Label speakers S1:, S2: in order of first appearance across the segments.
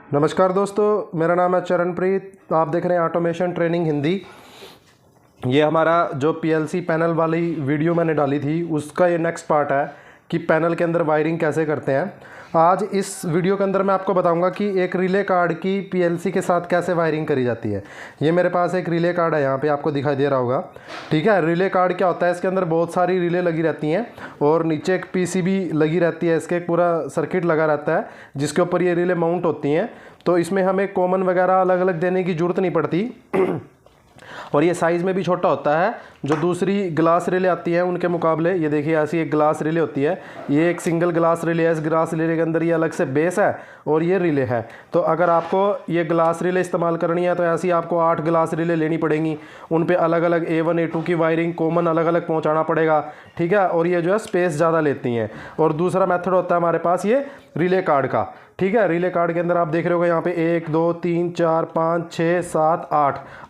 S1: नमस्कार दोस्तों, मेरा नाम है चरणप्रीत। आप देख रहे हैं ऑटोमेशन ट्रेनिंग हिंदी। ये हमारा जो पीएलसी पैनल वाली वीडियो मैंने डाली थी उसका ये नेक्स्ट पार्ट है कि पैनल के अंदर वायरिंग कैसे करते हैं। आज इस वीडियो के अंदर मैं आपको बताऊंगा कि एक रिले कार्ड की पीएलसी के साथ कैसे वायरिंग करी जाती है। ये मेरे पास एक रिले कार्ड है, यहाँ पे आपको दिखाई दे रहा होगा। ठीक है, रिले कार्ड क्या होता है, इसके अंदर बहुत सारी रिले लगी रहती हैं और नीचे एक पीसीबी लगी रहती है। इसके एक पूरा सर्किट लगा रहता है जिसके ऊपर ये रिले माउंट होती हैं। तो इसमें हमें कॉमन वगैरह अलग अलग देने की ज़रूरत नहीं पड़ती और ये साइज़ में भी छोटा होता है। जो दूसरी ग्लास रिले आती है उनके मुकाबले ये देखिए ऐसी एक ग्लास रिले होती है। ये एक सिंगल ग्लास रिले है। इस ग्लास रिले के अंदर ये अलग से बेस है और ये रिले है। तो अगर आपको ये ग्लास रिले इस्तेमाल करनी है तो ऐसी आपको 8 ग्लास रिले लेनी पड़ेंगी। उन पे अलग अलग A1 A2 की वायरिंग कॉमन अलग अलग पहुंचाना पड़ेगा। ठीक है, और ये जो है स्पेस ज़्यादा लेती हैं। और दूसरा मेथड होता है हमारे पास ये रिले कार्ड का। ठीक है, रिले कार्ड के अंदर आप देख रहे हो यहाँ पे 1 2 3 4 5 6 7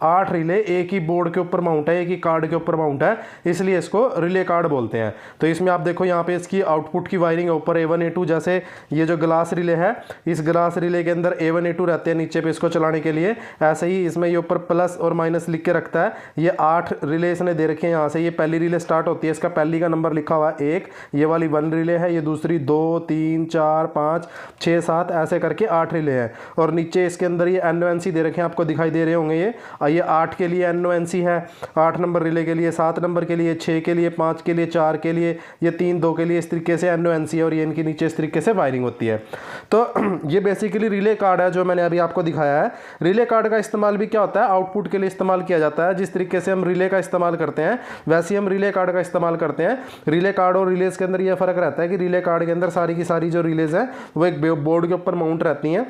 S1: 8 रिले एक ही बोर्ड के ऊपर माउंट है, एक ही कार्ड के ऊपर माउंट है, इसलिए इसको रिले कार्ड बोलते हैं। तो इसमें आप देखो यहाँ पे इसकी आउटपुट की वायरिंग है ऊपर A1 A2। जैसे ये जो ग्लास रिले है, इस ग्लास रिले के अंदर A1 A2 रहते हैं नीचे पे इसको चलाने के लिए। ऐसे ही इसमें ये ऊपर प्लस और माइनस लिख के रखता है। ये 8 रिले इसने दे रखे हैं। यहाँ से ये पहली रिले स्टार्ट होती है, इसका पहली का नंबर लिखा हुआ है 1, ये वाली 1 रिले है। ये दूसरी 2 3 4 5 6 7 ऐसे करके 8 रिले हैं। और नीचे इसके अंदर ये NONC दे रखे हैं, आपको दिखाई दे रहे होंगे। ये 8 के लिए NONC है, 8 नंबर रिले के लिए, 7 नंबर के लिए, 6 के लिए, 5 के लिए, 4 के लिए, ये 3 2 के लिए, इस तरीके से NONC है। और ये इनके नीचे इस तरीके से वायरिंग होती है। तो ये बेसिकली रिले कार्ड है जो मैंने अभी आपको दिखाया है। रिले कार्ड का इस्तेमाल भी क्या होता है, आउटपुट के लिए इस्तेमाल किया जाता है। जिस तरीके से हम रिले का इस्तेमाल करते हैं वैसे हम रिले कार्ड का इस्तेमाल करते हैं। रिले कार्ड और रिलेज के अंदर यह फ़र्क रहता है कि रिले कार्ड के अंदर सारी की सारी जो रिलेज है वो एक बोर्ड के ऊपर माउंट रहती हैं।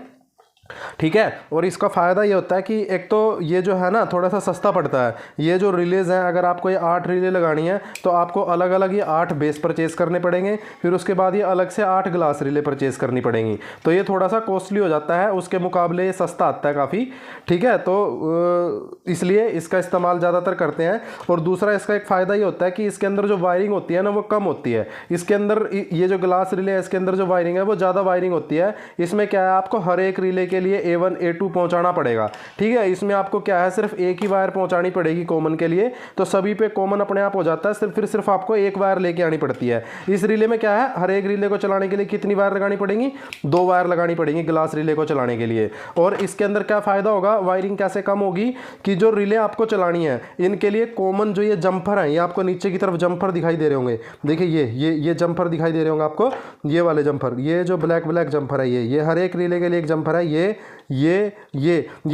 S1: ठीक है, और इसका फ़ायदा ये होता है कि एक तो ये जो है ना थोड़ा सा सस्ता पड़ता है। ये जो रिलेज हैं, अगर आपको ये 8 रिले लगानी है तो आपको अलग अलग ये 8 बेस परचेज़ करने पड़ेंगे। फिर उसके बाद ये अलग से 8 ग्लास रिले परचेज़ करनी पड़ेंगी। तो ये थोड़ा सा कॉस्टली हो जाता है, उसके मुकाबले ये सस्ता आता है काफ़ी। ठीक है, तो इसलिए इसका इस्तेमाल ज़्यादातर करते हैं। और दूसरा इसका एक फ़ायदा ये होता है कि इसके अंदर जो वायरिंग होती है ना वो कम होती है। इसके अंदर ये जो ग्लास रिले है इसके अंदर जो वायरिंग है वो ज़्यादा वायरिंग होती है। इसमें क्या है, आपको हर एक रिले के लिए A1 A2 पहुंचाना पड़ेगा। ठीक है, इसमें आपको क्या है, सिर्फ एक ही वायर पहुंचानी पड़ेगी कॉमन के लिए। तो सभी पे कॉमन अपने आप हो जाता है। सिर्फ आपको एक वायर लेके आनी पड़ती है। इस रिले में क्या है, हर एक रिले को चलाने के लिए कितनी वायर लगानी पड़ेंगी, 2 वायर लगानी पड़ेंगी ग्लास रिले को चलाने के लिए। और इसके अंदर क्या फ़ायदा होगा, वायरिंग कैसे कम होगी कि जो रिले आपको चलानी है इनके लिए कॉमन जो ये जंपर है, ये आपको नीचे की तरफ जंपर दिखाई दे रहे होंगे। देखिए ये जंपर दिखाई दे रहे होंगे आपको, ये वाले जंपर, ये जो ब्लैक जंपर है, ये हर एक रिले के लिए एक जंपर है। ये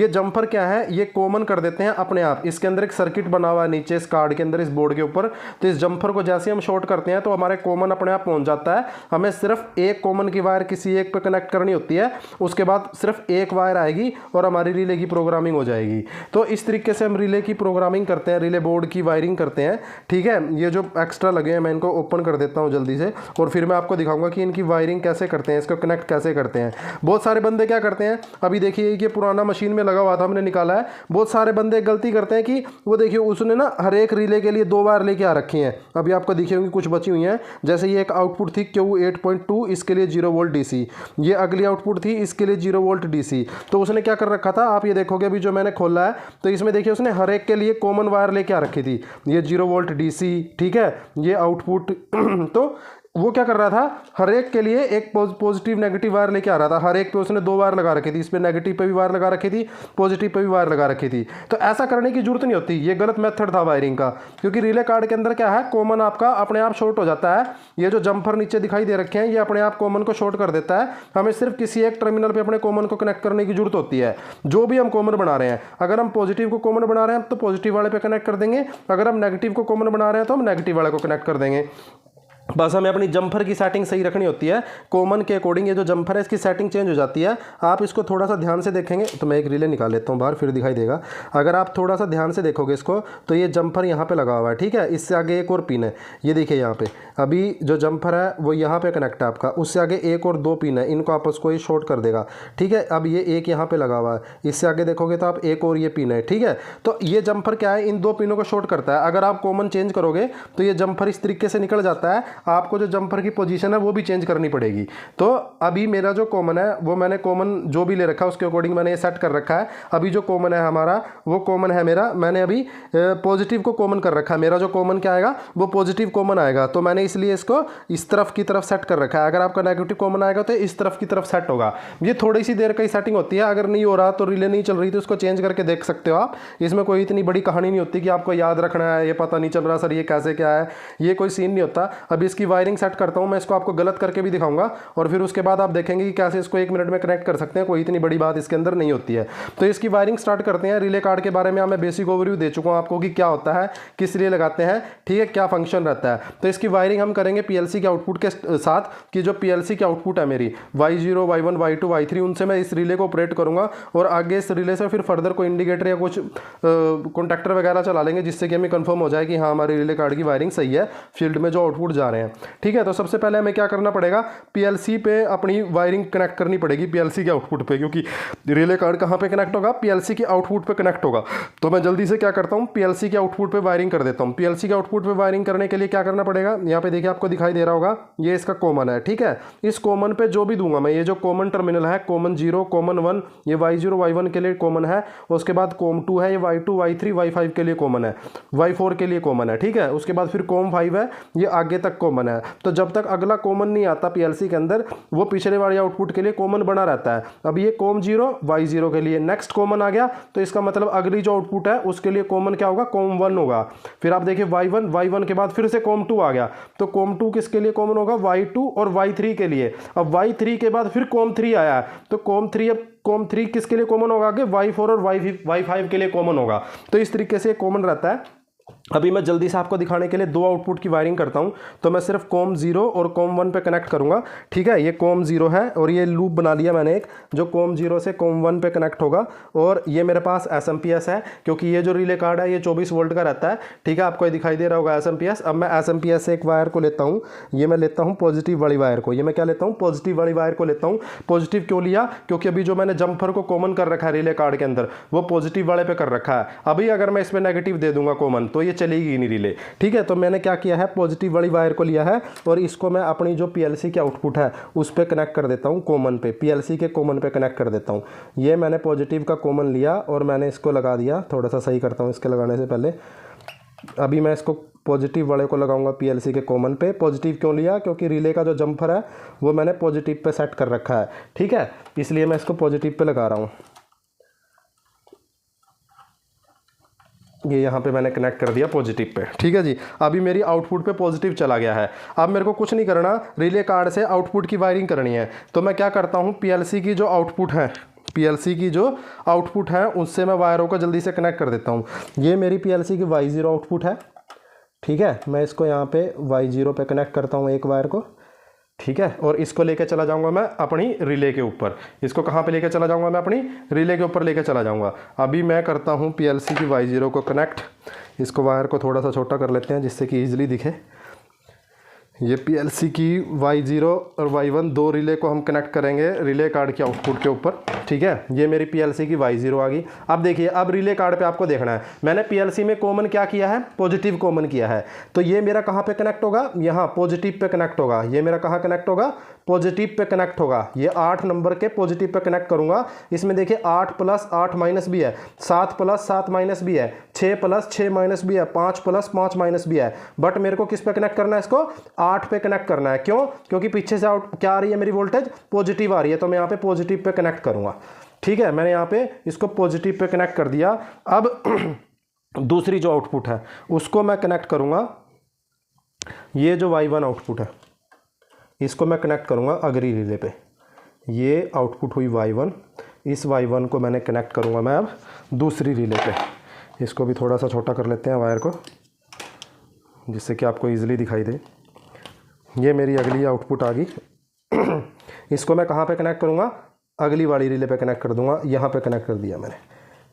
S1: जंपर क्या है, ये कॉमन कर देते हैं अपने आप। इसके अंदर एक सर्किट बना हुआ है नीचे इस कार्ड के अंदर, इस बोर्ड के ऊपर। तो इस जंपर को जैसे हम शॉर्ट करते हैं तो हमारे कॉमन अपने आप पहुंच जाता है। हमें सिर्फ एक कॉमन की वायर किसी एक पे कनेक्ट करनी होती है, उसके बाद सिर्फ एक वायर आएगी और हमारी रिले की प्रोग्रामिंग हो जाएगी। तो इस तरीके से हम रिले की प्रोग्रामिंग करते हैं, रिले बोर्ड की वायरिंग करते हैं। ठीक है, ये जो एक्स्ट्रा लगे हैं मैं इनको ओपन कर देता हूँ जल्दी से और फिर मैं आपको दिखाऊंगा कि इनकी वायरिंग कैसे करते हैं, इसको कनेक्ट कैसे करते हैं। बहुत सारे बंदे क्या करते हैं, अभी देखिए ये पुराना मशीन में लगा हुआ था, हमने निकाला है। बहुत सारे बंदे गलती करते हैं कि वो देखिए उसने ना हर एक रिले के लिए 2 वायर लेके आ रखी हैं। अभी आपको दिखी होंगी कुछ बची हुई हैं। जैसे ये एक आउटपुट थी Q8.2, इसके लिए 0 वोल्ट DC। ये अगली आउटपुट थी, इसके लिए 0 वोल्ट DC। तो उसने क्या कर रखा था, आप ये देखोगे अभी जो मैंने खोला है तो इसमें देखिए उसने हर एक के लिए कॉमन वायर लेके आ रखी थी। ये 0 वोल्ट DC, ठीक है, ये आउटपुट तो वो क्या कर रहा था, हर एक के लिए एक पॉजिटिव नेगेटिव वायर लेके आ रहा था। हर एक पे उसने 2 वायर लगा रखी थी, इस पे नेगेटिव पे भी वायर लगा रखी थी, पॉजिटिव पे भी वायर लगा रखी थी। तो ऐसा करने की जरूरत नहीं होती, ये गलत मेथड था वायरिंग का। क्योंकि रिले कार्ड के अंदर क्या है, कॉमन आपका अपने आप शॉर्ट हो जाता है। ये जो जंपर नीचे दिखाई दे रखे हैं ये अपने आप कॉमन को शॉर्ट कर देता है। हमें सिर्फ किसी एक टर्मिनल पर अपने कॉमन को कनेक्ट करने की जरूरत होती है। जो भी हम कॉमन बना रहे हैं, अगर हम पॉजिटिव को कॉमन बना रहे हैं तो पॉजिटिव वाले पे कनेक्ट कर देंगे, अगर हम नेगेटिव को कॉमन बना रहे हैं तो हम नेगेटिव वाले को कनेक्ट कर देंगे। बस हमें अपनी जंपर की सेटिंग सही रखनी होती है। कॉमन के अकॉर्डिंग ये जो जंपर है इसकी सेटिंग चेंज हो जाती है। आप इसको थोड़ा सा ध्यान से देखेंगे तो मैं एक रिले निकाल लेता हूँ बाहर, फिर दिखाई देगा। अगर आप थोड़ा सा ध्यान से देखोगे इसको तो ये जंपर यहाँ पे लगा हुआ है। ठीक है, इससे आगे एक और पिन है, ये देखिए यहाँ पे अभी जो जंपर है वो यहाँ पे कनेक्ट है आपका। उससे आगे एक और 2 पिन है, इनको आपस को ये शॉर्ट कर देगा। ठीक है, अब ये एक यहाँ पे लगा हुआ है, इससे आगे देखोगे तो आप एक और ये पिन है। ठीक है, तो ये जंपर क्या है, इन 2 पिनों को शॉर्ट करता है। अगर आप कॉमन चेंज करोगे तो ये जंपर इस तरीके से निकल जाता है। आपको जो जंपर की पोजीशन है वो भी चेंज करनी पड़ेगी। तो अभी मेरा जो कॉमन है वो मैंने कॉमन जो भी ले रखा है उसके अकॉर्डिंग मैंने ये सेट कर रखा है। अभी जो कॉमन है हमारा वो कॉमन है मेरा, मैंने अभी पॉजिटिव को कॉमन कर रखा है। मेरा जो कॉमन क्या आएगा वो पॉजिटिव कॉमन आएगा, तो मैंने इसलिए इसको इस तरफ की तरफ सेट कर रखा है। अगर आपका नेगेटिव कॉमन आएगा तो इस तरफ की तरफ सेट होगा। ये थोड़ी सी देर की सेटिंग होती है, अगर नहीं हो रहा तो रिले नहीं चल रही तो उसको चेंज करके देख सकते हो आप। इसमें कोई इतनी बड़ी कहानी नहीं होती कि आपको याद रखना है, ये पता नहीं चल रहा सर ये कैसे क्या है, ये कोई सीन नहीं होता। अभी इसकी वायरिंग सेट करता हूँ मैं, इसको आपको गलत करके भी दिखाऊंगा और फिर उसके बाद आप देखेंगे कि कैसे इसको 1 मिनट में कनेक्ट कर सकते हैं। कोई इतनी बड़ी बात इसके अंदर नहीं होती है। तो इसकी वायरिंग स्टार्ट करते हैं। रिले कार्ड के बारे में मैं बेसिक ओवरव्यू दे चुका हूँ आपको कि क्या होता है, किस लिए लगाते हैं, ठीक है, क्या फंक्शन रहता है। तो इसकी वायरिंग हम करेंगे पीएलसी के आउटपुट के साथ कि जो पीएलसी के आउटपुट है मेरी Y0 Y1 Y2 Y3 उनसे मैं इस रिले को ऑपरेट करूंगा और आगे इस रिले से फिर फर्दर कोई इंडिकेटर या कुछ कॉन्टैक्टर वगैरह चला लेंगे जिससे कि हमें कंफर्म हो जाए कि हाँ हमारे रिले कार्ड की वायरिंग सही है फील्ड में जो आउटपुट जा रहे हैं। ठीक है, तो सबसे पहले हमें क्या करना पड़ेगा, पीएलसी पे अपनी वायरिंग कनेक्ट करनी पड़ेगी पीएलसी के आउटपुट पे, क्योंकि रिले कार्ड कहाँ पे कनेक्ट होगा, पीएलसी के आउटपुट पे कनेक्ट होगा। तो मैं जल्दी से क्या करता हूँ, पीएलसी के आउटपुट पे वायरिंग कर देता हूँ। पीएलसी के आउटपुट पे वायरिंग करने के लिए क्या करना पड़ेगा, यहाँ पे देखिए आपको दिखाई दे रहा होगा ये इसका कॉमन है। ठीक है, इस कॉमन पे जो भी दूंगा मैं, ये जो कॉमन टर्मिनल है कॉमन 0 कॉमन 1 ये Y0 Y1 के लिए कॉमन है, उसके बाद कॉम 2 है ये Y2 Y3 Y5 के लिए कॉमन है, Y4 के लिए कॉमन है। ठीक है, उसके बाद फिर कॉम 5 है ये आगे तक कॉमन है। तो जब तक अगला कॉमन नहीं आता पीएलसी के अंदर वो पिछले वाले आउटपुट के लिए कॉमन बना रहता है। अब ये कॉम 0 Y0 के लिए नेक्स्ट कॉमन आ गया, तो इसका मतलब अगली जो आउटपुट है उसके लिए कॉमन क्या होगा, कॉम 1 होगा। फिर आप देखिए Y1 के बाद फिर से कॉम 2 आ गया, तो कॉम 2 किसके लिए कॉमन होगा, Y2 और Y3 के लिए। अब Y3 के बाद फिर कॉम 3 आया, तो कॉम 3 अब कॉम 3 किसके लिए कॉमन होगा, आगे Y4 और Y5 के लिए कॉमन होगा। तो इस तरीके से कॉमन रहता है। अभी मैं जल्दी से आपको दिखाने के लिए 2 आउटपुट की वायरिंग करता हूं, तो मैं सिर्फ कॉम 0 और कॉम 1 पे कनेक्ट करूंगा। ठीक है, ये कॉम 0 है और ये लूप बना लिया मैंने एक जो कॉम 0 से कॉम 1 पे कनेक्ट होगा, और ये मेरे पास SMPS है क्योंकि ये जो रिले कार्ड है ये 24 वोल्ट का रहता है। ठीक है, आपको दिखाई दे रहा होगा SMPS। अब मैं SMPS से एक वायर को लेता हूँ, ये मैं लेता हूँ पॉजिटिव वाली वायर को, ये मैं क्या लेता हूँ, पॉजिटिव वाली वायर को लेता हूँ। पॉजिटिव क्यों लिया, क्योंकि अभी जो मैंने जंपर को कॉमन कर रखा है रिले कार्ड के अंदर वो पॉजिटिव वाले पे कर रखा है। अभी अगर मैं इसमें नेगेटिव दे दूंगा कॉमन तो ये चलेगी नहीं रिले। ठीक है, तो मैंने क्या किया है, पॉजिटिव वाली वायर को लिया है और इसको मैं अपनी जो पीएलसी के आउटपुट है उस पे कनेक्ट कर देता हूँ, कॉमन पे, पीएलसी के कॉमन पे कनेक्ट कर देता हूँ। ये मैंने पॉजिटिव का कॉमन लिया और मैंने इसको लगा दिया। थोड़ा सा सही करता हूँ इसके लगाने से पहले। अभी मैं इसको पॉजिटिव वाले को लगाऊंगा पीएलसी के कॉमन पे। पॉजिटिव क्यों लिया, क्योंकि रिले का जो जंपर है वो मैंने पॉजिटिव पे सेट कर रखा है। ठीक है, इसलिए मैं इसको पॉजिटिव पे लगा रहा हूँ। ये यहाँ पे मैंने कनेक्ट कर दिया पॉजिटिव पे। ठीक है जी, अभी मेरी आउटपुट पे पॉजिटिव चला गया है। अब मेरे को कुछ नहीं करना, रिले कार्ड से आउटपुट की वायरिंग करनी है। तो मैं क्या करता हूँ, पीएलसी की जो आउटपुट है, पीएलसी की जो आउटपुट है उससे मैं वायरों को जल्दी से कनेक्ट कर देता हूँ। ये मेरी पीएलसी की Y0 आउटपुट है। ठीक है, मैं इसको यहाँ पे Y0 पे कनेक्ट करता हूँ एक वायर को। ठीक है, और इसको लेके चला जाऊंगा मैं अपनी रिले के ऊपर। इसको कहाँ पे लेके चला जाऊंगा मैं, अपनी रिले के ऊपर लेके चला जाऊंगा। अभी मैं करता हूँ पीएलसी की Y0 को कनेक्ट। इसको वायर को थोड़ा सा छोटा कर लेते हैं जिससे कि ईजिली दिखे। ये पीएलसी की Y0 और Y1 2 रिले को हम कनेक्ट करेंगे रिले कार्ड के आउटपुट के ऊपर। ठीक है, ये मेरी पीएलसी की Y0 आ गई। अब देखिए, अब रिले कार्ड पे आपको देखना है, मैंने पीएलसी में कॉमन क्या किया है, पॉजिटिव कॉमन किया है। तो ये मेरा कहाँ पे कनेक्ट होगा, यहाँ पॉजिटिव पे कनेक्ट होगा। ये मेरा कहाँ कनेक्ट होगा, पॉजिटिव पे कनेक्ट होगा। ये 8 नंबर के पॉजिटिव पे कनेक्ट करूंगा। इसमें देखिए 8 + 8 माइनस भी है, 7 + 7 माइनस भी है, 6 + 6 माइनस भी है, 5 + 5 माइनस भी है। बट मेरे को किस पे कनेक्ट करना है, इसको 8 पे कनेक्ट करना है। क्यों, क्योंकि पीछे से आउट क्या आ रही है, मेरी वोल्टेज पॉजिटिव आ रही है, तो मैं यहाँ पे पॉजिटिव पे कनेक्ट करूंगा। ठीक है, मैंने यहाँ पे इसको पॉजिटिव पे कनेक्ट कर दिया। अब दूसरी जो आउटपुट है उसको मैं कनेक्ट करूंगा, ये जो Y1 आउटपुट है इसको मैं कनेक्ट करूंगा अगली रिले पे। ये आउटपुट हुई Y1, इस Y1 को मैंने कनेक्ट करूंगा मैं अब दूसरी रिले पे। इसको भी थोड़ा सा छोटा कर लेते हैं वायर को जिससे कि आपको ईजिली दिखाई दे। ये मेरी अगली आउटपुट आ गई। इसको मैं कहाँ पे कनेक्ट करूँगा, अगली वाली रिले पे कनेक्ट कर दूंगा। यहाँ पे कनेक्ट कर दिया मैंने।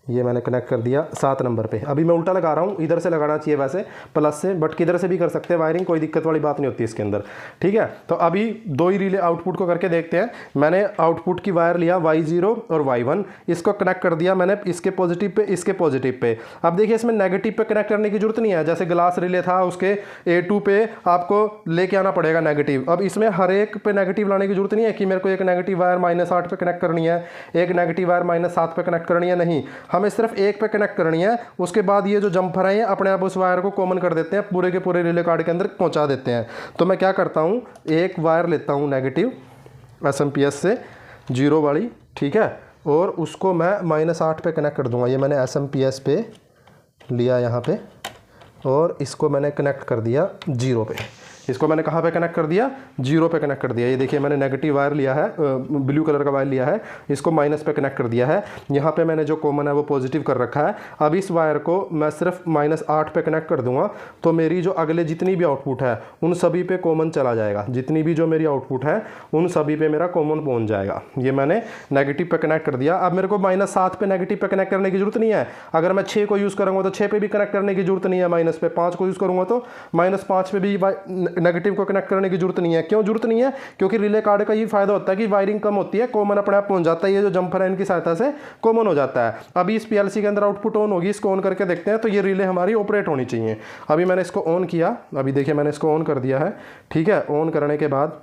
S1: ये मैंने कनेक्ट कर दिया 7 नंबर पे। अभी मैं उल्टा लगा रहा हूँ, इधर से लगाना चाहिए वैसे प्लस से, बट किधर से भी कर सकते हैं वायरिंग, कोई दिक्कत वाली बात नहीं होती इसके अंदर, ठीक है। तो अभी 2 ही रिले आउटपुट को करके देखते हैं। मैंने आउटपुट की वायर लिया Y0 और Y1, इसको कनेक्ट कर दिया मैंने इसके पॉजिटिव पे, इसके पॉजिटिव पे। अब देखिए इसमें नेगेटिव पे कनेक्ट करने की जरूरत नहीं है, जैसे ग्लास रिले था उसके A2 पे आपको लेके आना पड़ेगा नेगेटिव। अब इसमें हर एक पे नेगेटिव लाने की जरूरत नहीं है कि मेरे को एक नेगेटिव वायर -8 पे कनेक्ट करनी है, एक नेगेटिव वायर -7 पे कनेक्ट करनी है, नहीं, हमें सिर्फ एक पे कनेक्ट करनी है। उसके बाद ये जो जंपर है ये अपने आप उस वायर को कॉमन कर देते हैं, पूरे के पूरे रिले कार्ड के अंदर पहुंचा देते हैं। तो मैं क्या करता हूँ, एक वायर लेता हूँ नेगेटिव SMPS से 0 वाली, ठीक है, और उसको मैं -8 पे कनेक्ट कर दूंगा। ये मैंने SMPS पे लिया यहाँ पे, और इसको मैंने कनेक्ट कर दिया 0 पे। इसको मैंने कहाँ पे कनेक्ट कर दिया, 0 पे कनेक्ट कर दिया। ये देखिए मैंने नेगेटिव वायर लिया है, ब्लू कलर का वायर लिया है, इसको माइनस पे कनेक्ट कर दिया है। यहाँ पे मैंने जो कॉमन है वो पॉजिटिव कर रखा है। अब इस वायर को मैं सिर्फ -8 पे कनेक्ट कर दूंगा, तो मेरी जो अगले जितनी भी आउटपुट है उन सभी पे कॉमन चला जाएगा। जितनी भी जो मेरी आउटपुट है उन सभी पे मेरा कॉमन पहुँच जाएगा। ये मैंने नेगेटिव पे कनेक्ट कर दिया। अब मेरे को -7 पे नेगेटिव पे कनेक्ट करने की जरूरत नहीं है। अगर मैं 6 को यूज़ करूँगा तो 6 पे भी कनेक्ट करने की जरूरत नहीं है, माइनस पे 5 को यूज़ करूँगा तो -5 पे भी नेगेटिव को कनेक्ट करने की जरूरत नहीं है। क्यों जरूरत नहीं है, क्योंकि रिले कार्ड का ये फायदा होता है कि वायरिंग कम होती है, कॉमन अपने आप पहुंच जाता है। ये जो जंपर है इनकी सहायता से कॉमन हो जाता है। अभी इस PLC के अंदर आउटपुट ऑन होगी, इसको ऑन करके देखते हैं। तो ये रिले हमारी ऑपरेट होनी चाहिए। अभी मैंने इसको ऑन किया, अभी देखिए मैंने इसको ऑन कर दिया है, ठीक है। ऑन करने के बाद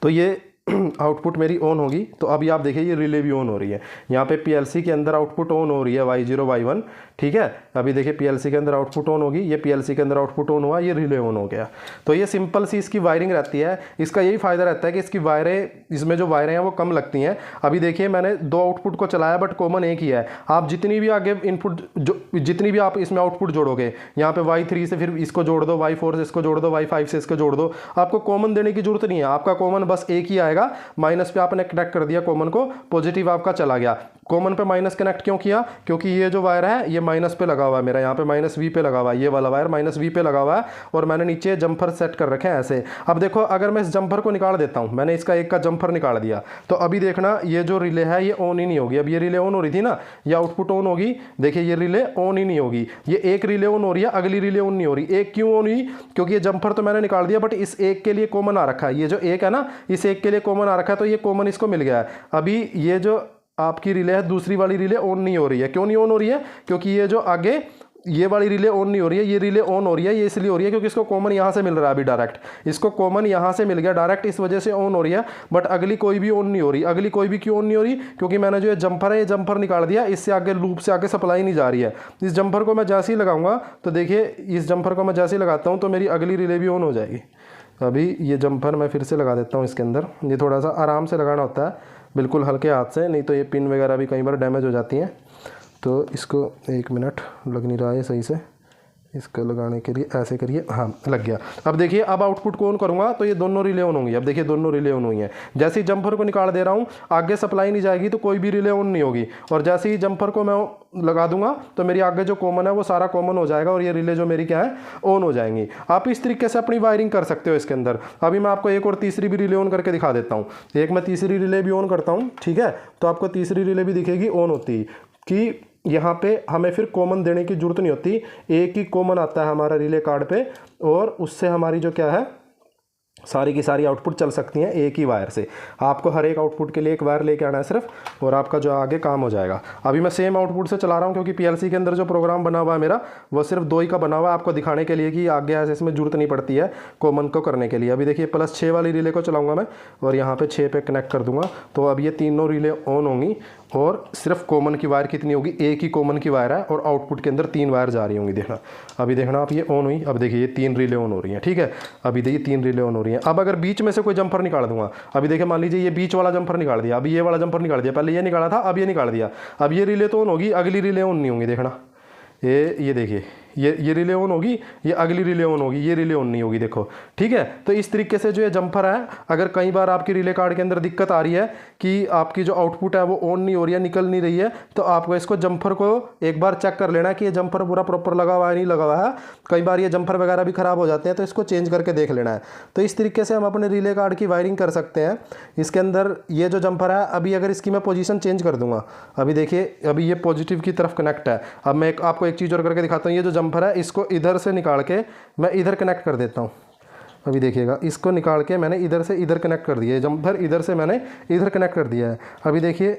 S1: तो ये आउटपुट मेरी ऑन होगी। तो अभी आप देखिए ये रिले भी ऑन हो रही है। यहाँ पे PLC के अंदर आउटपुट ऑन हो रही है Y0 Y1, ठीक है। अभी देखिए PLC के अंदर आउटपुट ऑन होगी, ये PLC के अंदर आउटपुट ऑन हुआ, ये रिले ऑन हो गया। तो ये सिंपल सी इसकी वायरिंग रहती है। इसका यही फायदा रहता है कि इसकी वायरें, इसमें जो वायरें हैं वो कम लगती हैं। अभी देखिए मैंने 2 आउटपुट को चलाया बट कॉमन एक ही है। आप जितनी भी आगे इनपुट जो जितनी भी आप इसमें आउटपुट जोड़ोगे, यहाँ पे Y3 से फिर इसको जोड़ दो, Y4 से इसको जोड़ दो, Y5 से इसको जोड़ दो, आपको कॉमन देने की जरूरत नहीं है। आपका कॉमन बस एक ही आएगा, माइनस पे आपने कनेक्ट कर दिया कॉमन को, पॉजिटिव आपका चला गया। कॉमन पे माइनस कनेक्ट क्यों किया, क्योंकि ये जो वायर है ये माइनस पे लगा हुआ है मेरा, यहाँ पे -V पे लगा हुआ है, ये वाला वायर -V पे लगा हुआ है, और मैंने नीचे जंपर सेट कर रखे हैं ऐसे। अब देखो अगर मैं इस जंपर को निकाल देता हूँ, मैंने इसका एक का जंपर निकाल दिया, तो अभी देखना ये जो रिले है ये ऑन ही नहीं होगी। अब ये रिले ऑन हो रही थी ना, ये आउटपुट ऑन होगी, देखिए ये रिले ऑन ही नहीं होगी। ये एक रिले ऑन हो रही है, अगली रिले ऑन नहीं हो रही। एक क्यों ऑन हुई, क्योंकि ये जंपर तो मैंने निकाल दिया बट इस एक के लिए कॉमन आ रखा है। ये जो एक है ना, इस एक के लिए कॉमन आ रखा है, तो ये कॉमन इसको मिल गया है। अभी ये जो आपकी रिले है, दूसरी वाली रिले ऑन नहीं हो रही है। क्यों नहीं ऑन हो रही है, क्योंकि ये जो आगे ये वाली रिले ऑन नहीं हो रही है, ये रिले ऑन हो रही है। ये इसलिए हो रही है क्योंकि इसको कॉमन यहाँ से मिल रहा है अभी डायरेक्ट, इसको कॉमन यहाँ से मिल गया डायरेक्ट, इस वजह से ऑन हो रही है। बट अगली कोई भी ऑन नहीं हो रही। अगली कोई भी क्यों ऑन नहीं हो रही, क्योंकि मैंने जो ये जंपर है, ये जंपर निकाल दिया, इससे आगे लूप से आगे सप्लाई नहीं जा रही है। इस जंपर को मैं जैसे ही लगाऊंगा, तो देखिए इस जंपर को मैं जैसे ही लगाता हूँ तो मेरी अगली रिले भी ऑन हो जाएगी। अभी ये जंपर मैं फिर से लगा देता हूँ इसके अंदर। ये थोड़ा सा आराम से लगाना होता है, बिल्कुल हल्के हाथ से, नहीं तो ये पिन वगैरह भी कई बार डैमेज हो जाती हैं। तो इसको 1 मिनट लग नहीं रहा है सही से, इसको लगाने के लिए ऐसे करिए, हाँ लग गया। अब देखिए अब आउटपुट को ऑन करूँगा तो ये दोनों रिले ऑन होंगी। अब देखिए दोनों रिले ऑन हुई हैं। जैसे ही जंपर को निकाल दे रहा हूँ, आगे सप्लाई नहीं जाएगी तो कोई भी रिले ऑन नहीं होगी, और जैसे ही जंपर को मैं लगा दूंगा तो मेरी आगे जो कॉमन है वो सारा कॉमन हो जाएगा, और ये रिले जो मेरी क्या है ऑन हो जाएंगी। आप इस तरीके से अपनी वायरिंग कर सकते हो इसके अंदर। अभी मैं आपको एक और तीसरी भी रिले ऑन करके दिखा देता हूँ। एक मैं तीसरी रिले भी ऑन करता हूँ, ठीक है। तो आपको तीसरी रिले भी दिखेगी ऑन होती, कि यहाँ पे हमें फिर कॉमन देने की जरूरत नहीं होती, एक ही कॉमन आता है हमारा रिले कार्ड पे, और उससे हमारी जो क्या है सारी की सारी आउटपुट चल सकती हैं एक ही वायर से। आपको हर एक आउटपुट के लिए एक वायर लेके आना है सिर्फ, और आपका जो आगे काम हो जाएगा। अभी मैं सेम आउटपुट से चला रहा हूँ क्योंकि PLC के अंदर जो प्रोग्राम बना हुआ है मेरा वो सिर्फ 2 ही का बना हुआ है, आपको दिखाने के लिए कि आगे ऐसे इसमें जरूरत नहीं पड़ती है कॉमन को करने के लिए। अभी देखिए +6 वाली रिले को चलाऊँगा मैं, और यहाँ पर 6 पे कनेक्ट कर दूँगा, तो अब ये तीनों रिले ऑन होंगी, और सिर्फ कॉमन की वायर कितनी होगी, एक ही कॉमन की वायर है, और आउटपुट के अंदर 3 वायर जा रही होंगी। देखना अभी देखना आप, ये ऑन हुई। अब देखिए ये 3 रिले ऑन हो रही हैं, ठीक है। अभी देखिए 3 रिले ऑन हो रही हैं। अब अगर बीच में से कोई जंपर निकाल दूंगा, अभी देखिए मान लीजिए ये बीच वाला जंपर निकाल दिया, अभी ये वाला जंपर निकाल दिया, पहले ये निकाला था अब ये निकाल दिया, अब ये रिले तो ऑन होगी, अगली रिले ऑन नहीं होंगी। देखना ये देखिए ये रिले ऑन होगी, ये अगली रिले ऑन होगी, ये रिले ऑन नहीं होगी, देखो ठीक है। तो इस तरीके से जो ये जंपर है, अगर कई बार आपकी रिले कार्ड के अंदर दिक्कत आ रही है कि आपकी जो आउटपुट है वो ऑन नहीं हो रही है, निकल नहीं रही है, तो आपको इसको जंपर को एक बार चेक कर लेना कि ये जंपर पूरा प्रॉपर लगा हुआ है नहीं लगा हुआ है। कई बार ये जंपर वगैरह भी ख़राब हो जाते हैं, तो इसको चेंज करके देख लेना है। तो इस तरीके से हम अपने रिले कार्ड की वायरिंग कर सकते हैं। इसके अंदर ये जो जंपर है, अभी अगर इसकी मैं पोजीशन चेंज कर दूंगा, अभी देखिए अभी ये पॉजिटिव की तरफ कनेक्ट है। अब मैं आपको एक चीज़ और करके दिखाता हूँ। ये जो जंपर है इसको इधर से निकाल के मैं इधर कनेक्ट कर देता हूँ। अभी देखिएगा, इसको निकाल के मैंने इधर से इधर कनेक्ट कर दिया है, जंपर इधर से मैंने इधर कनेक्ट कर दिया है। अभी देखिए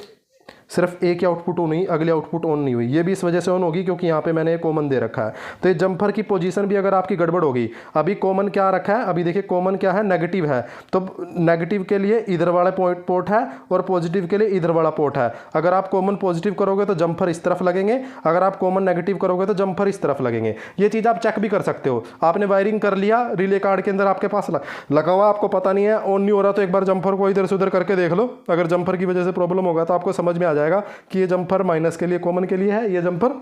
S1: सिर्फ एक ही आउटपुट ऑन हुई, अगली आउटपुट ऑन नहीं हुई। ये भी इस वजह से ऑन होगी क्योंकि यहाँ पे मैंने कॉमन दे रखा है। तो ये जंपर की पोजीशन भी अगर आपकी गड़बड़ होगी, अभी कॉमन क्या रखा है, अभी देखिए कॉमन क्या है, नेगेटिव है, तो नेगेटिव के लिए इधर वाला पोर्ट है और पॉजिटिव के लिए इधर वाला पोर्ट है। अगर आप कॉमन पॉजिटिव करोगे तो जंपर इस तरफ लगेंगे, अगर आप कॉमन नेगेटिव करोगे तो जंपर इस तरफ लगेंगे। ये चीज़ आप चेक भी कर सकते हो। आपने वायरिंग कर लिया, रिले कार्ड के अंदर आपके पास लगा हुआ, आपको पता नहीं है, ऑन नहीं हो रहा, तो एक बार जंपर को इधर से उधर करके देख लो। अगर जंपर की वजह से प्रॉब्लम होगा तो आपको समझ में आ जाएगा कि ये जंपर माइनस के लिए कॉमन के लिए है, ये जंपर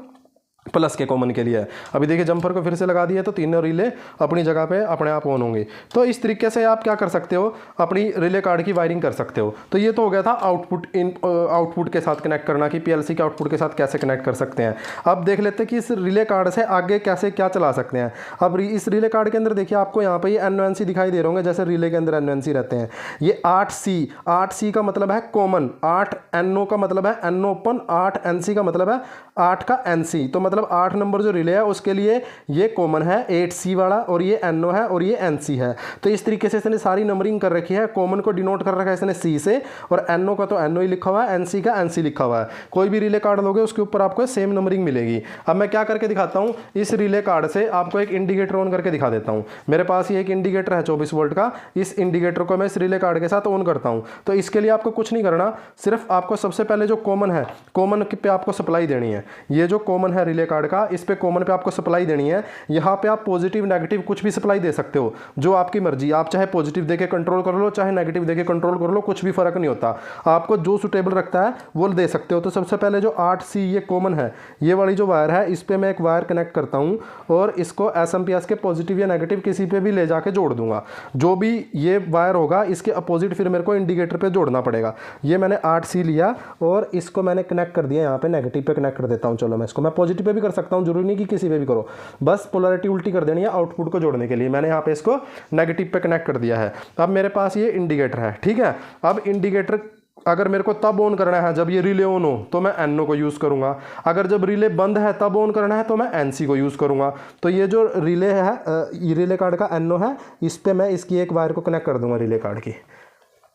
S1: प्लस के कॉमन के लिए है। अभी देखिए जंपर को फिर से लगा दिया तो तीनों रिले अपनी जगह पे अपने आप ऑन होंगे। तो इस तरीके से आप क्या कर सकते हो, अपनी रिले कार्ड की वायरिंग कर सकते हो। तो ये तो हो गया था आउटपुट के साथ कनेक्ट करना, कि पीएलसी के आउटपुट के साथ कैसे कनेक्ट कर सकते हैं। अब देख लेते हैं कि इस रिले कार्ड से आगे कैसे क्या चला सकते हैं। अब इस रिले कार्ड के अंदर देखिए आपको यहाँ पे ये एनओएनसी दिखाई दे रहे होंगे, जैसे रिले के अंदर एनओएनसी रहते हैं। ये 8C का मतलब है कॉमन, 8 NO का मतलब है NO ओपन, 8 NC का मतलब है 8 का NC। तो मतलब 8 नंबर जो रिले है उसके लिए ये कॉमन है 8C वाला, और ये NO है और ये NC है। तो इस तरीके से इसने सारी नंबरिंग कर रखी है। कॉमन को डिनोट कर रखा है इसने C से, और NO का तो NO ही लिखा हुआ है, NC का NC लिखा हुआ है। कोई भी रिले कार्ड लोगे उसके ऊपर आपको सेम नंबरिंग मिलेगी। अब मैं क्या करके दिखाता हूँ, इस रिले कार्ड से आपको एक इंडिकेटर ऑन करके दिखा देता हूँ। मेरे पास ये एक इंडिकेटर है 24 वोल्ट का। इस इंडिकेटर को मैं इस रिले कार्ड के साथ ऑन करता हूँ। तो इसके लिए आपको कुछ नहीं करना, सिर्फ आपको सबसे पहले जो कॉमन है, कॉमन पे आपको सप्लाई देनी है। ये जो कॉमन है रिले कार्ड का, इस पे कॉमन पे आपको सप्लाई देनी है। यहाँ पे आप पॉजिटिव नेगेटिव कुछ भी सप्लाई दे सकते हो, जो आपकी मर्जी। आप चाहे पॉजिटिव देके कंट्रोल कर लो, चाहे नेगेटिव देके कंट्रोल कर लो, कुछ भी फर्क नहीं होता। आपको जो सुटेबल रखता है वो दे सकते हो। तो सबसे पहले जो 8C ये कॉमन है, ये वाली जो वायर है, इस पर मैं एक वायर कनेक्ट करता हूँ और इसको SMPS के पॉजिटिव या नेगेटिव किसी पे भी ले जाके जोड़ दूंगा। जो भी ये वायर होगा इसके अपोजिट फिर मेरे को इंडिकेटर पे जोड़ना पड़ेगा। ये मैंने 8C लिया और इसको मैंने कनेक्ट कर दिया यहाँ पे, नेगेटिव पे कनेक्ट कर देता हूँ। चलो मैं इसको मैं पॉजिटिव पे भी कर सकता हूँ, जरूरी नहीं कि किसी पे भी करो, बस पोलैरिटी उल्टी कर देनी है आउटपुट को जोड़ने के लिए। मैंने यहाँ पे इसको नेगेटिव पे कनेक्ट कर दिया है। अब मेरे पास ये इंडिकेटर है, ठीक है। अब इंडिकेटर अगर मेरे को तब ऑन करना है जब ये रिले ऑन हो तो मैं NO को यूज़ करूँगा, अगर जब रिले बंद है तब ऑन करना है तो मैं NC को यूज़ करूँगा। तो ये जो रिले है, ये रिले कार्ड का NO है, इस पर मैं इसकी एक वायर को कनेक्ट कर दूँगा रिले कार्ड की।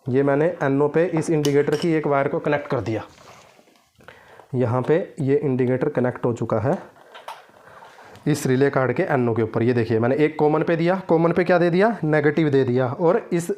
S1: ये मैंने NO पे इस इंडिकेटर की एक वायर को कनेक्ट कर दिया। यहाँ पे ये इंडिकेटर कनेक्ट हो चुका है इस रिले कार्ड के NO के ऊपर। ये देखिए मैंने एक कॉमन पे दिया, कॉमन पे क्या दे दिया, नेगेटिव दे दिया, और इस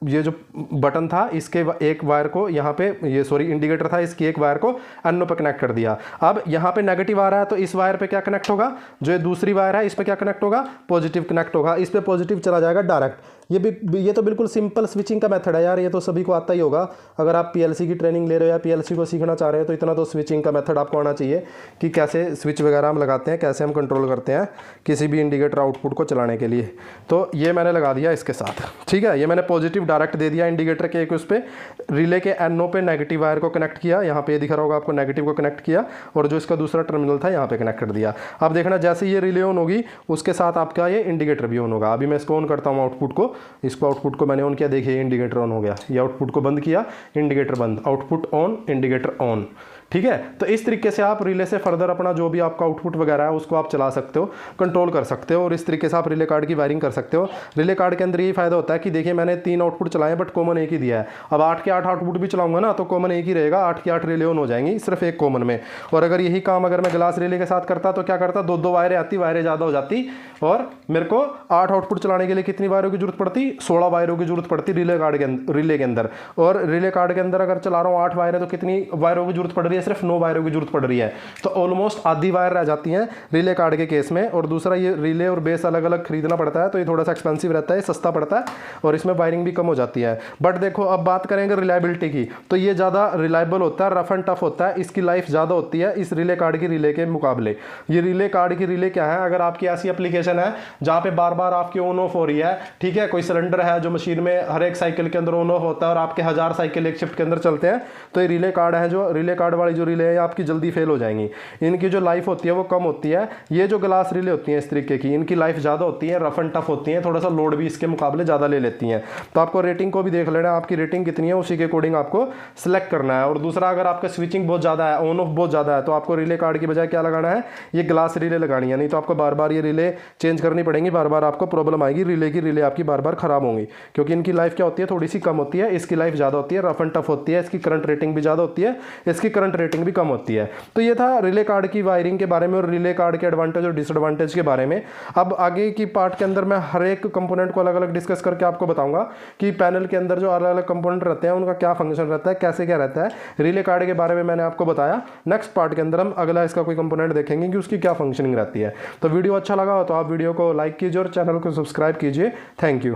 S1: ये जो बटन था इसके एक वायर को यहाँ पे, ये सॉरी इंडिकेटर था, इसकी एक वायर को NO पे कनेक्ट कर दिया। अब यहाँ पे नेगेटिव आ रहा है तो इस वायर पे क्या कनेक्ट होगा, जो ये दूसरी वायर है इस पे क्या कनेक्ट होगा, पॉजिटिव कनेक्ट होगा। इस पे पॉजिटिव चला जाएगा डायरेक्ट। ये तो बिल्कुल सिंपल स्विचिंग का मेथड है यार, ये तो सभी को आता ही होगा। अगर आप PLC की ट्रेनिंग ले रहे हो या PLC को सीखना चाह रहे हो तो इतना तो स्विचिंग का मेथड आपको आना चाहिए कि कैसे स्विच वगैरह हम लगाते हैं, कैसे हम कंट्रोल करते हैं किसी भी इंडिकेटर आउटपुट को चलाने के लिए। तो ये मैंने लगा दिया इसके साथ, ठीक है। ये मैंने पॉजिटिव डायरेक्ट दे दिया इंडिकेटर के एक उस पर, रिले के NO पे नेगेटिव वायर को कनेक्ट किया, यहाँ पे दिख रहा होगा आपको, नेगेटिव को कनेक्ट किया, और जो इसका दूसरा टर्मिनल था यहाँ पे कनेक्ट कर दिया। अब देखना जैसे ये रिले ऑन होगी उसके साथ आपका ये इंडिकेटर भी ऑन होगा। अभी मैं इसको ऑन करता हूँ आउटपुट को, इसको आउटपुट को मैंने ऑन किया, देखिए इंडिकेटर ऑन हो गया। ये आउटपुट को बंद किया, इंडिकेटर बंद, आउटपुट ऑन, इंडिकेटर ऑन, ठीक है। तो इस तरीके से आप रिले से फर्दर अपना जो भी आपका आउटपुट वगैरह है उसको आप चला सकते हो, कंट्रोल कर सकते हो, और इस तरीके से आप रिले कार्ड की वायरिंग कर सकते हो। रिले कार्ड के अंदर ये फायदा होता है कि देखिए मैंने 3 आउटपुट चलाए बट कॉमन एक ही दिया है। अब 8 के 8 आउटपुट भी चलाऊंगा ना तो कॉमन एक ही रहेगा, 8 की 8 रिले ऑन हो जाएंगी सिर्फ एक कॉमन में। और अगर यही काम अगर मैं ग्लास रिले के साथ करता तो क्या करता, 2-2 वायरें आती, वायरें ज़्यादा हो जाती, और मेरे को 8 आउटपुट चलाने के लिए कितनी वायरों की जरूरत पड़ती, 16 वायरों की जरूरत पड़ती रिले के अंदर। और रिले कार्ड के अंदर अगर चला रहा हूँ 8 वायर है तो कितनी वायरों की जरूरत पड़ रही है? सिर्फ 9 वायरों की जरूरत पड़ रही है। तो ऑलमोस्ट आधी वायर रह जाती है रिले कार्ड के केस में। और दूसरा, ये रिले और बेस अलग अलग खरीदना पड़ता है, तो ये थोड़ा सा एक्सपेंसिव रहता है, सस्ता पड़ता है और इसमें वायरिंग भी कम हो जाती है। बट देखो, अब बात करेंगे रिलायबिलिटी की, तो ये ज़्यादा रिलायबल होता है, रफ एंड टफ होता है, इसकी लाइफ ज़्यादा होती है इस रिले कार्ड की रिले के मुकाबले। ये रिले कार्ड की रिले क्या है? अगर आपकी ऐसी एप्लीकेशन है जहाँ पे बार बार आपकी ऑन ऑफ हो रही है, ठीक है, कोई सिलेंडर है जो मशीन में हर एक साइकिल के अंदर ऑन ऑफ होता है और आपके 1000 साइकिल एक शिफ्ट के अंदर चलते हैं, तो ये रिले कार्ड है, जो रिले कार्ड वाली जो रिले है आपकी जल्दी फेल हो जाएंगी। इनकी जो लाइफ होती है वो कम होती है। ये जो ग्लास रिले होती हैं इस तरीके की, इनकी लाइफ ज़्यादा होती है, रफ एंड टफ होती हैं, थोड़ा सा लोड भी इसके मुकाबले ज़्यादा ले लेती हैं। तो आपको रेटिंग को भी देख लेना है, आपकी रेटिंग कितनी है उसी के अकॉर्डिंग आपको सिलेक्ट करना है। और दूसरा, अगर आपका स्विचिंग बहुत ज़्यादा है, ऑन ऑफ बहुत ज़्यादा है, तो आपको रिले कार्ड की बजाय क्या लगाना है? ये ग्लास रिले लगानी है। नहीं तो आपको बार बार ये रिले चेंज करनी पड़ेंगी, बार बार आपको प्रॉब्लम आएगी, रिले की रिले आपकी बार बार खराब होंगी, क्योंकि इनकी लाइफ क्या होती है? थोड़ी सी कम होती है। इसकी लाइफ ज़्यादा होती है, रफ एंड टफ होती है, इसकी करंट रेटिंग भी ज़्यादा होती है, इसकी करंट रेटिंग भी कम होती है। तो ये था रिले कार्ड की वायरिंग के बारे में और रिले कार्ड के एडवांटेज और डिसएडवांटेज के बारे में। अब आगे की पार्ट के अंदर मैं हर एक कंपोनेंट को अलग अलग डिस्कस करके आपको बताऊंगा कि पैनल के अंदर जो अलग अलग कंपोनेंट रहते हैं उनका क्या फंक्शन रहता है, कैसे क्या रहता है। रिले कार्ड के बारे में मैंने आपको बताया। नेक्स्ट पार्ट के अंदर हम अगला इसका कोई कंपोनेंट देखेंगे कि उसकी क्या फंक्शनिंग रहती है। तो वीडियो अच्छा लगा हो तो आप वीडियो को लाइक कीजिए और चैनल को सब्सक्राइब कीजिए। Thank you.